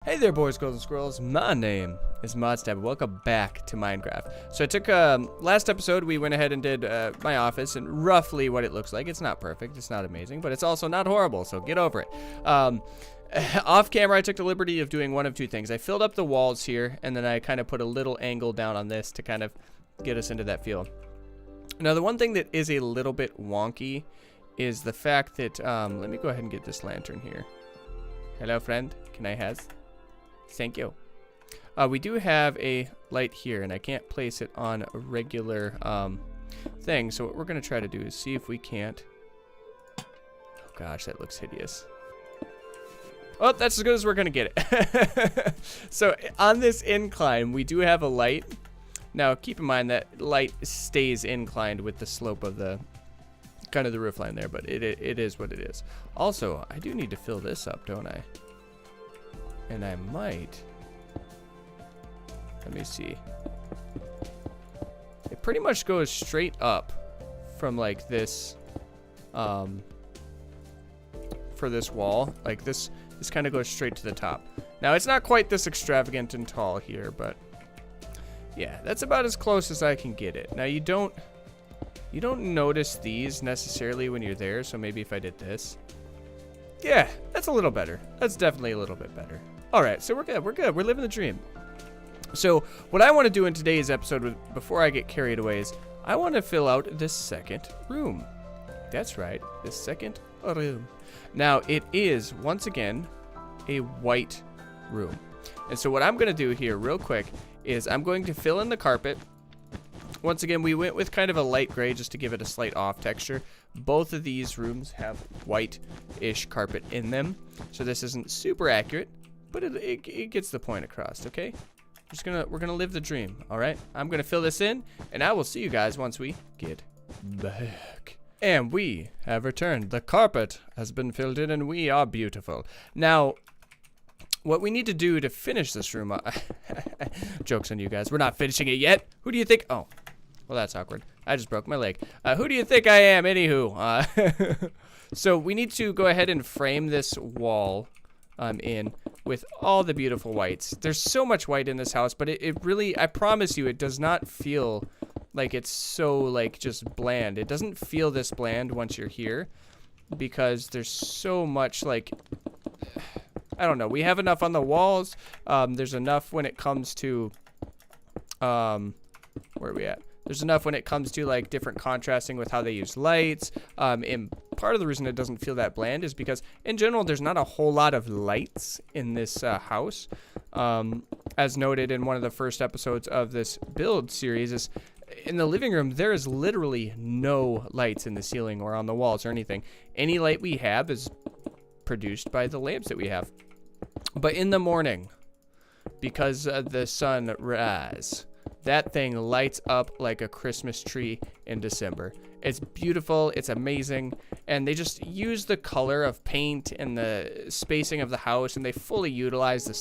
Hey there, boys, girls, and squirrels. My name is Modstab. Welcome back to Minecraft. So I took, last episode, we went ahead and did my office and roughly what it looks like. It's not perfect, it's not amazing, but it's also not horrible, so get over it. Off camera, I took the liberty of doing one of two things. I filled up the walls here, and then I kind of put a little angle down on this to kind of get us into that feel. Now, the one thing that is a little bit wonky is the fact that, let me go ahead and get this lantern here. Hello, friend. Can I has? Thank you. We do have a light here, and I can't place it on a regular thing. So what we're going to try to do is see if we can't... Oh, gosh, that looks hideous. Oh, that's as good as we're going to get it. So on this incline, we do have a light. Now, keep in mind that light stays inclined with the slope of the... kind of the roof line there, but it is what it is. Also, I do need to fill this up, don't I? And I might. Let me see. It pretty much goes straight up from like this, for this wall. Like this kind of goes straight to the top. Now it's not quite this extravagant and tall here, but yeah, that's about as close as I can get it. Now you don't notice these necessarily when you're there, so maybe if I did this. Yeah, that's a little better. That's definitely a little bit better. All right, so we're good. We're living the dream. So what I want to do in today's episode, before I get carried away, is I want to fill out this second room. That's right, the second room. Now, it is, once again, a white room. And so what I'm going to do here real quick is I'm going to fill in the carpet. Once again, we went with kind of a light gray just to give it a slight off texture. Both of these rooms have white-ish carpet in them, so this isn't super accurate, but it gets the point across, okay? We're gonna live the dream, all right? I'm gonna fill this in, and I will see you guys once we get back. And we have returned. The carpet has been filled in, and we are beautiful. Now, what we need to do to finish this room... Joke's on you guys. We're not finishing it yet. Who do you think... Oh, well, that's awkward. I just broke my leg. Who do you think I am, anywho? So we need to go ahead and frame this wall in with all the beautiful whites. There's so much white in this house, but it really... I promise you, it does not feel like it's so, like, just bland. It doesn't feel this bland once you're here because there's so much, like... I don't know. We have enough on the walls. There's enough when it comes to, where are we at? There's enough when it comes to like different contrasting with how they use lights. And part of the reason it doesn't feel that bland is because in general, there's not a whole lot of lights in this house. As noted in one of the first episodes of this build series is in the living room, there is literally no lights in the ceiling or on the walls or anything. Any light we have is produced by the lamps that we have. But in the morning, because the sun rise, that thing lights up like a Christmas tree in December. It's beautiful, it's amazing, and they just use the color of paint and the spacing of the house, and they fully utilize the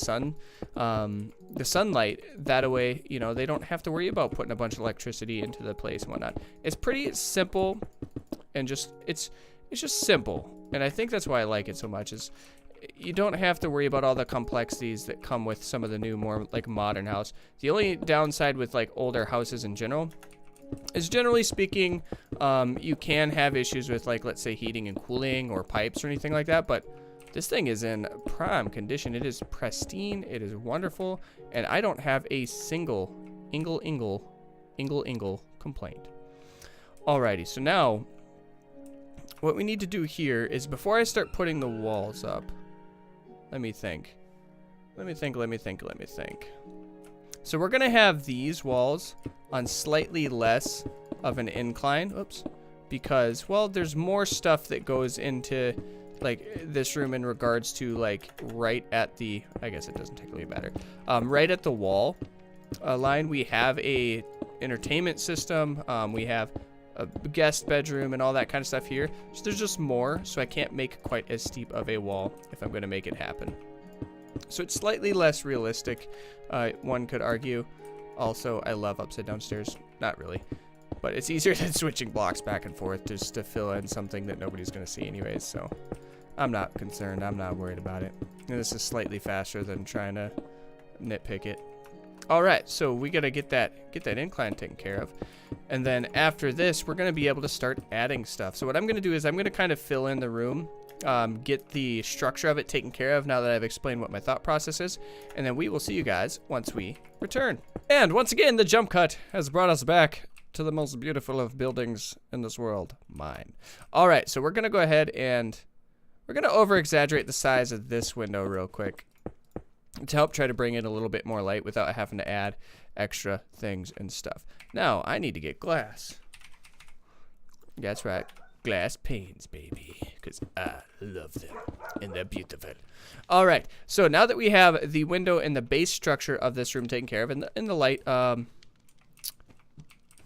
sunlight. That way, you know, they don't have to worry about putting a bunch of electricity into the place and whatnot. It's pretty simple, and just it's just simple, and I think that's why I like it so much. Is you don't have to worry about all the complexities that come with some of the new, more like modern house. The only downside with like older houses in general is, generally speaking, you can have issues with like, let's say, heating and cooling or pipes or anything like that. But this thing is in prime condition. It is pristine. It is wonderful, and I don't have a single ingle complaint. Alrighty, so now what we need to do here is, before I start putting the walls up, let me think. So we're going to have these walls on slightly less of an incline. Oops. Because, well, there's more stuff that goes into, like, this room in regards to, like, right at the... I guess it doesn't technically matter. Right at the wall line, we have a entertainment system. We have a guest bedroom and all that kind of stuff here. So there's just more, so I can't make quite as steep of a wall if I'm going to make it happen. So it's slightly less realistic, one could argue. Also, I love upside down stairs. Not really. But it's easier than switching blocks back and forth just to fill in something that nobody's going to see anyways. So I'm not concerned. I'm not worried about it. And this is slightly faster than trying to nitpick it. All right, so we gotta get that incline taken care of. And then after this, we're gonna be able to start adding stuff. So what I'm gonna do is I'm gonna kind of fill in the room, get the structure of it taken care of now that I've explained what my thought process is. And then we will see you guys once we return. And once again, the jump cut has brought us back to the most beautiful of buildings in this world, mine. All right, so we're gonna go ahead and we're gonna over-exaggerate the size of this window real quick to help try to bring in a little bit more light without having to add extra things and stuff. Now, I need to get glass. That's right, glass panes, baby, because I love them, and they're beautiful. All right, so now that we have the window and the base structure of this room taken care of, and the light,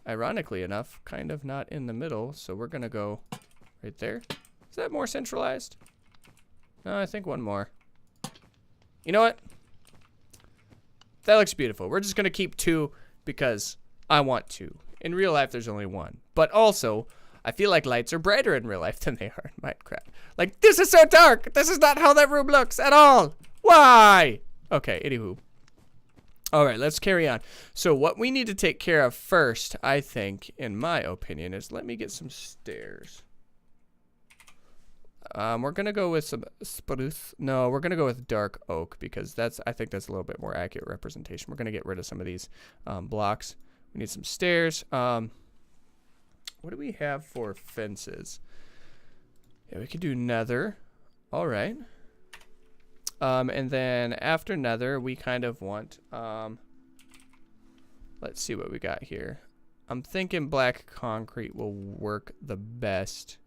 ironically enough, kind of not in the middle, so we're gonna go right there. Is that more centralized? No, I think one more. You know what? That looks beautiful. We're just gonna keep 2 because I want to. In real life, there's only 1. But also, I feel like lights are brighter in real life than they are in Minecraft. Like, this is so dark! This is not how that room looks at all! Why? Okay, anywho. All right, let's carry on. So what we need to take care of first, I think, in my opinion, is let me get some stairs. We're gonna go with some spruce. No, we're gonna go with dark oak because I think that's a little bit more accurate representation. We're gonna get rid of some of these blocks. We need some stairs. What do we have for fences? Yeah, we could do nether. All right. And then after nether, we kind of want, let's see what we got here. I'm thinking black concrete will work the best.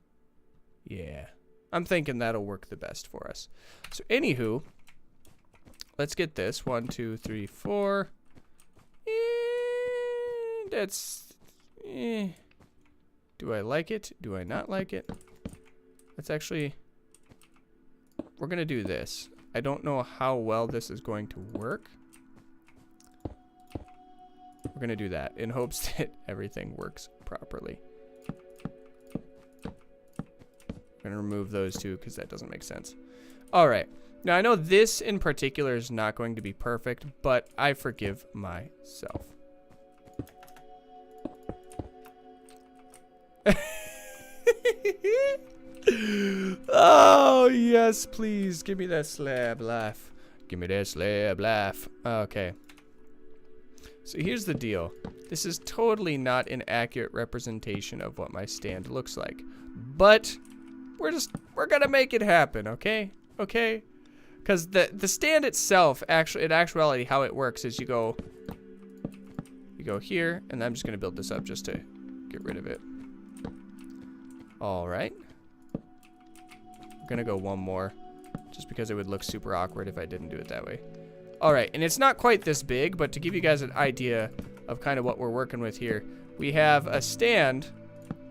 Yeah, I'm thinking that'll work the best for us. So anywho, let's get this. 1, 2, 3, 4. That's, do I like it? Do I not like it? Let's actually, we're gonna do this. I don't know how well this is going to work. We're gonna do that in hopes that everything works properly. I'm gonna remove those 2 because that doesn't make sense. All right, now I know this in particular is not going to be perfect, but I forgive myself. Oh, yes, please. Give me that slab life. Give me that slab life. Okay. So here's the deal. This is totally not an accurate representation of what my stand looks like. But we're gonna make it happen, okay? Okay? Because the stand itself, actually, in actuality, how it works is you go here, and I'm just gonna build this up just to get rid of it. All right. I'm gonna go 1 more just because it would look super awkward if I didn't do it that way. All right, and it's not quite this big, but to give you guys an idea of kind of what we're working with here, we have a stand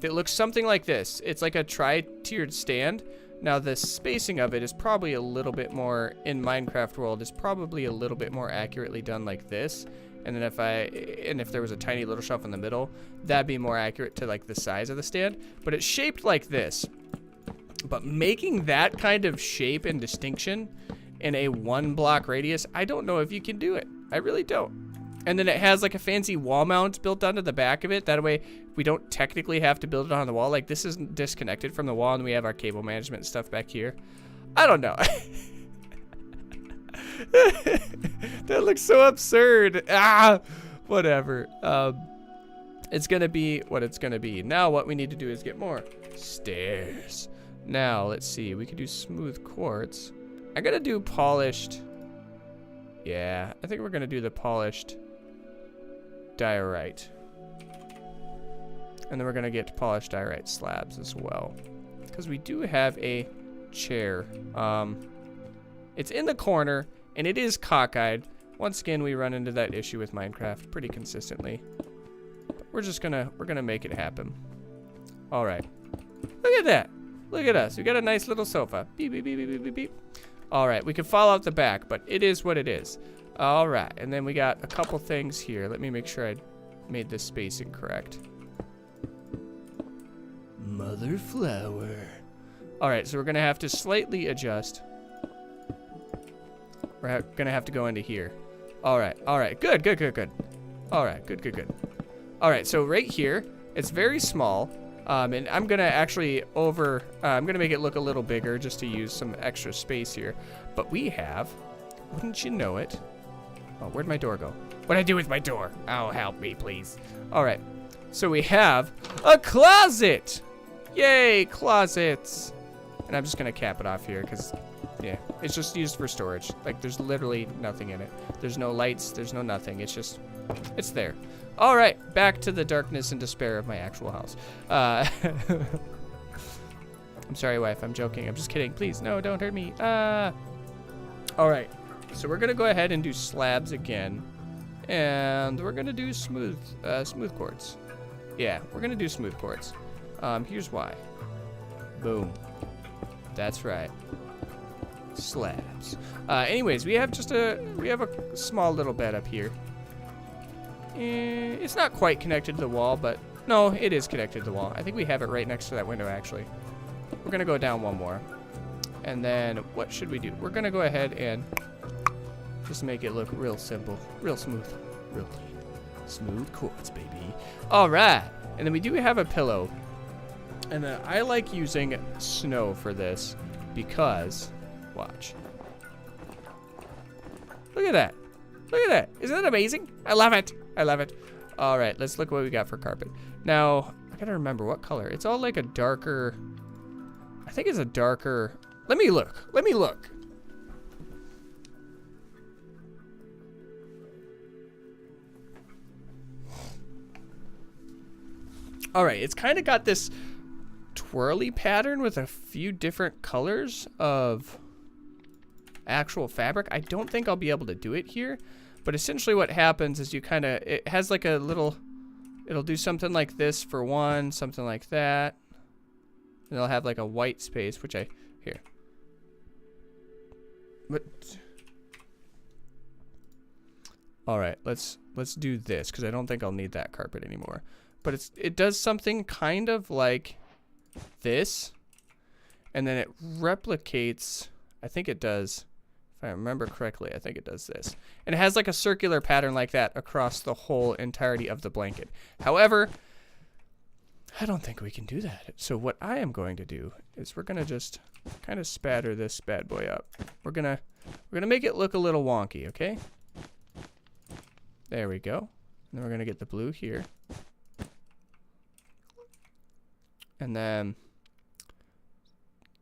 that looks something like this. It's like a tri-tiered stand. Now the spacing of it is probably a little bit more, in Minecraft world, is probably a little bit more accurately done like this. And then if there was a tiny little shelf in the middle, that'd be more accurate to like the size of the stand. But it's shaped like this. But making that kind of shape and distinction in a 1 block radius, I don't know if you can do it. I really don't. And then it has like a fancy wall mount built onto the back of it. That way we don't technically have to build it on the wall. Like this isn't disconnected from the wall and we have our cable management stuff back here. I don't know. That looks so absurd. Whatever. It's gonna be what it's gonna be. Now what we need to do is get more stairs. Now let's see, we could do smooth quartz. I gotta do polished. Yeah, I think we're gonna do the polished diorite. And then we're gonna get polished diorite slabs as well. Because we do have a chair. It's in the corner and it is cockeyed. Once again, we run into that issue with Minecraft pretty consistently. But we're gonna make it happen. All right, look at that. Look at us, we got a nice little sofa. Beep, beep, beep, beep, beep, beep, beep. All right, we can fall out the back, but it is what it is. All right, and then we got a couple things here. Let me make sure I made this spacing correct. Mother flower. All right, so we're gonna have to slightly adjust We're gonna have to go into here. All right, good, good, good, good. All right, good, good, good. All right, so right here, it's very small. And I'm gonna actually I'm gonna make it look a little bigger just to use some extra space here. But we have, wouldn't you know it? Oh, where'd my door go? What'd I do with my door? Oh, help me, please. All right, so we have a closet. Yay, closets. And I'm just gonna cap it off here because, yeah, it's just used for storage. Like, there's literally nothing in it. There's no lights, there's no nothing. It's just, it's there. All right, back to the darkness and despair of my actual house. I'm sorry, wife, I'm joking. I'm just kidding. Please, no, don't hurt me. All right, so we're gonna go ahead and do slabs again. And we're gonna do smooth quartz. Yeah, we're gonna do smooth quartz. Here's why. Boom. That's right. Slabs. Anyways, we have a small little bed up here. It's not quite connected to the wall, but no, it is connected to the wall. I think we have it right next to that window, actually. We're gonna go down one more. And then what should we do? We're gonna go ahead and just make it look real simple, real smooth, real clean. Smooth quartz, baby. All right, and then we do have a pillow. And I like using snow for this because, watch. Look at that. Look at that. Isn't that amazing? I love it. I love it. All right, let's look what we got for carpet. Now, I gotta remember what color. It's all like a darker, I think it's a darker, let me look. Let me look. All right, it's kind of got this twirly pattern with a few different colors of actual fabric. I don't think I'll be able to do it here, but essentially what happens is it has like a little, it'll do something like this for one, something like that. And it'll have like a white space, which here. But, all right, let's do this because I don't think I'll need that carpet anymore. But it does something kind of like this, and then it replicates, I think it does, if I remember correctly, I think it does this. And it has like a circular pattern like that across the whole entirety of the blanket. However, I don't think we can do that. So what I am going to do is we're gonna just kind of spatter this bad boy up. We're gonna make it look a little wonky, okay? There we go. And then we're gonna get the blue here. And then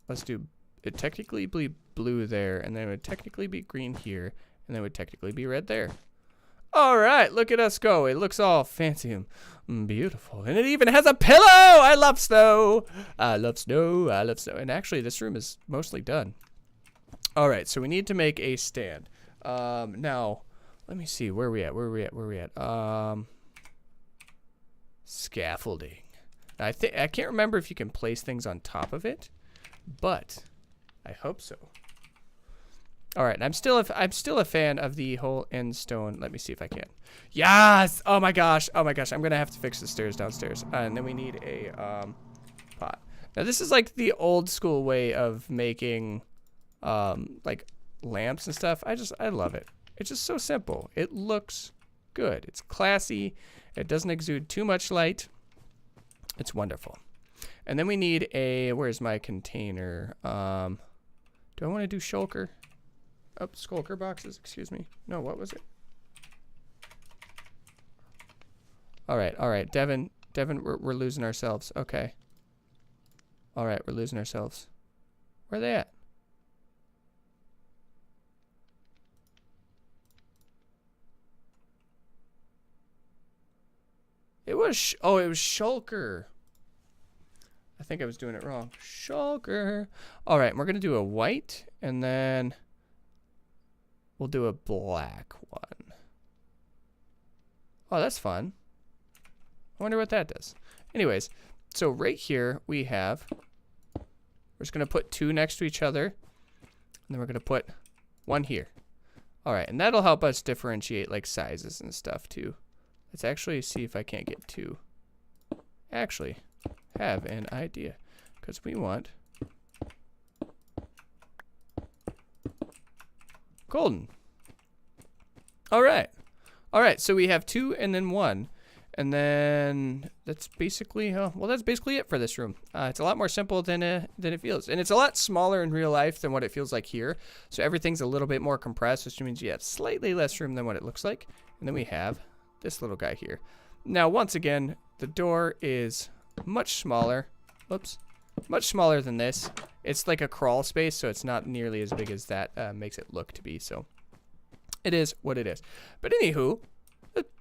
let's do it technically be blue there, and then it would technically be green here, and then it would technically be red there. All right, look at us go. It looks all fancy and beautiful. And it even has a pillow. I love snow. I love snow. I love snow. And actually, this room is mostly done. All right, so we need to make a stand. Now, let me see. Where are we at? Scaffolding. I can't remember if you can place things on top of it, but I hope so. All right, and I'm still a fan of the whole end stone. Let me see if I can. Yes! Oh my gosh! I'm gonna have to fix the stairs downstairs, and then we need a pot. Now this is like the old school way of making like lamps and stuff. I love it. It's just so simple. It looks good. It's classy. It doesn't exude too much light. It's wonderful. And then we need where's my container? Do I want to do shulker? Oh, skulker boxes, excuse me. No, what was it? All right, Devin, we're losing ourselves. Okay. All right, we're losing ourselves. Where are they at? It was, it was shulker. I think I was doing it wrong. Shulker. All right, we're going to do a white, and then we'll do a black one. Oh, that's fun. I wonder what that does. Anyways, so right here we have, we're just going to put two next to each other, and then we're going to put one here. All right, and that'll help us differentiate like sizes and stuff too. Let's actually see if I can't get two. Actually, have an idea, because we want Golden. All right. All right, so we have 2 and then 1. And then that's basically, that's basically it for this room. It's a lot more simple than it feels. And it's a lot smaller in real life than what it feels like here. So everything's a little bit more compressed, which means you have slightly less room than what it looks like. And then we have this little guy here. Now, once again, the door is much smaller. Whoops. Much smaller than this. It's like a crawl space, so it's not nearly as big as that makes it look to be. So it is what it is. But anywho,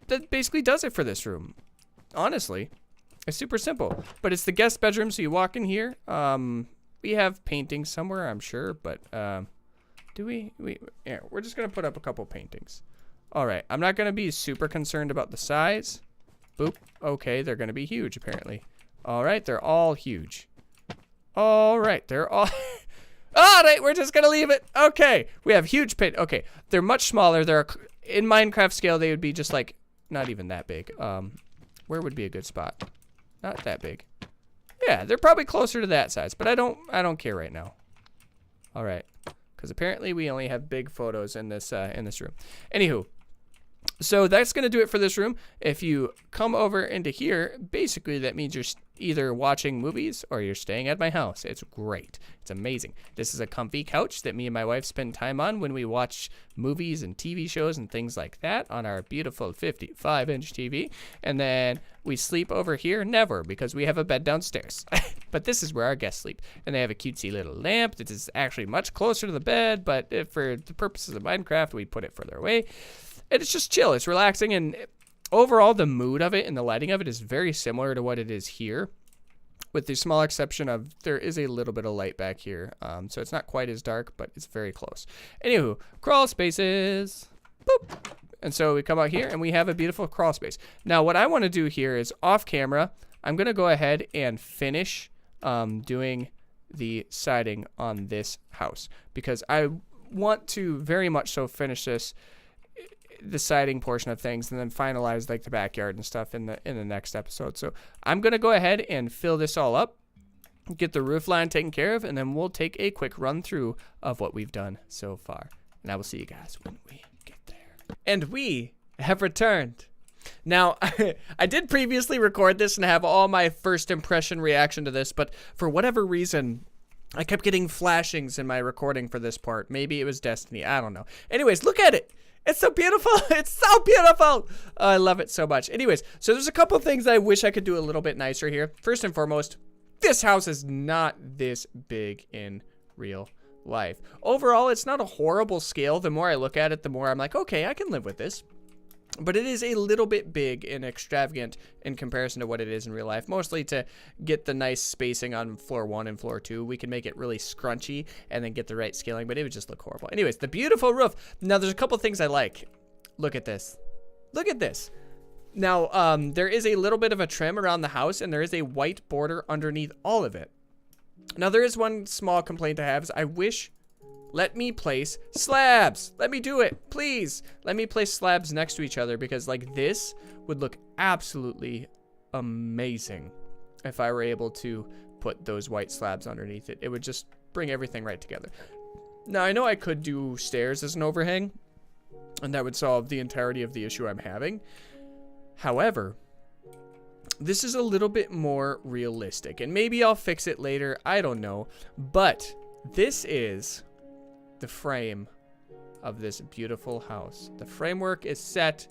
that basically does it for this room. Honestly, it's super simple. But it's the guest bedroom, so you walk in here. We have paintings somewhere, I'm sure, but do we? Yeah, we're just gonna put up a couple paintings. All right, I'm not gonna be super concerned about the size. Boop. Okay, they're gonna be huge apparently. All right, they're all huge. All right, they're all. All right, we're just gonna leave it. Okay, we have huge paint. Okay, they're much smaller. They're in Minecraft scale. They would be just like. Not even that big. Where would be a good spot? Not that big. Yeah, they're probably closer to that size, but I don't care right now. All right, because apparently we only have big photos in this room. Anywho, so that's gonna do it for this room. If you come over into here, basically that means you're either watching movies or you're staying at my house. It's great. It's amazing. This is a comfy couch that me and my wife spend time on when we watch movies and TV shows and things like that on our beautiful 55-inch TV. And then we sleep over here, never, because we have a bed downstairs. But this is where our guests sleep. And they have a cutesy little lamp that is actually much closer to the bed, but if for the purposes of Minecraft, we put it further away. And it's just chill. It's relaxing, and overall, the mood of it and the lighting of it is very similar to what it is here, with the small exception of there is a little bit of light back here. So it's not quite as dark, but it's very close. Anywho, crawl spaces. Boop. And so we come out here and we have a beautiful crawl space. Now, what I want to do here is off camera, I'm going to go ahead and finish doing the siding on this house, because I want to very much so finish the siding portion of things and then finalize like the backyard and stuff in the next episode. So I'm gonna go ahead and fill this all up, get the roof line taken care of, and then we'll take a quick run through of what we've done so far. And I will see you guys when we get there. And we have returned. Now, I did previously record this and have all my first impression reaction to this, but for whatever reason, I kept getting flashings in my recording for this part. Maybe it was Destiny. I don't know. Anyways, look at it. It's so beautiful. It's so beautiful. I love it so much. Anyways, so there's a couple things I wish I could do a little bit nicer here. First and foremost, this house is not this big in real life. Overall, it's not a horrible scale. The more I look at it, the more I'm like, okay, I can live with this. But it is a little bit big and extravagant in comparison to what it is in real life. Mostly to get the nice spacing on floor 1 and floor 2. We can make it really scrunchy and then get the right scaling, but it would just look horrible. Anyways, the beautiful roof. Now, there's a couple things I like. Look at this. Look at this. Now, there is a little bit of a trim around the house, and there is a white border underneath all of it. Now, there is one small complaint I have, is I wish... Let me place slabs. Let me do it, please. Let me place slabs next to each other, because like this would look absolutely amazing if I were able to put those white slabs underneath it. It would just bring everything right together. Now, I know I could do stairs as an overhang, and that would solve the entirety of the issue I'm having. However, this is a little bit more realistic, and maybe I'll fix it later. I don't know, but this is the frame of this beautiful house. The framework is set.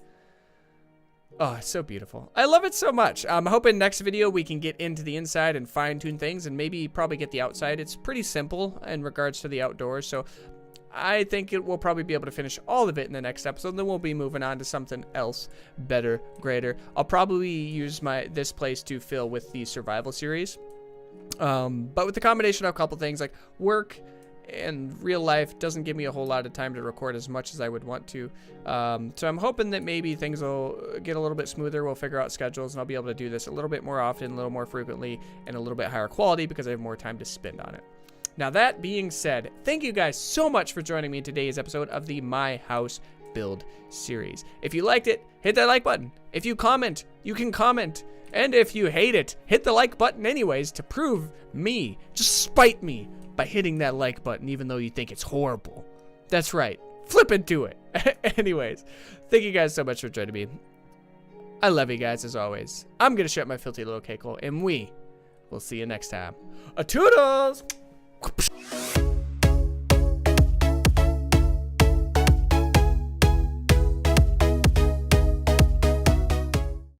Oh, it's so beautiful. I love it so much. I'm hoping next video we can get into the inside and fine-tune things, and maybe probably get the outside. It's pretty simple in regards to the outdoors, so I think we'll probably be able to finish all of it in the next episode, and then we'll be moving on to something else better, greater. I'll probably use this place to fill with the survival series, but with the combination of a couple things like work and real life doesn't give me a whole lot of time to record as much as I would want to. So I'm hoping that maybe things will get a little bit smoother. We'll figure out schedules, and I'll be able to do this a little bit more often, a little more frequently, and a little bit higher quality because I have more time to spend on it. Now, that being said, thank you guys so much for joining me in today's episode of the My House Build series. If you liked it, hit that like button. If you comment, you can comment. And if you hate it, hit the like button anyways to prove me, just spite me by hitting that like button even though you think it's horrible. That's right, flipping do it. Anyways, thank you guys so much for joining me. I love you guys as always. I'm going to shut my filthy little cake hole, and we will see you next time. A toodles!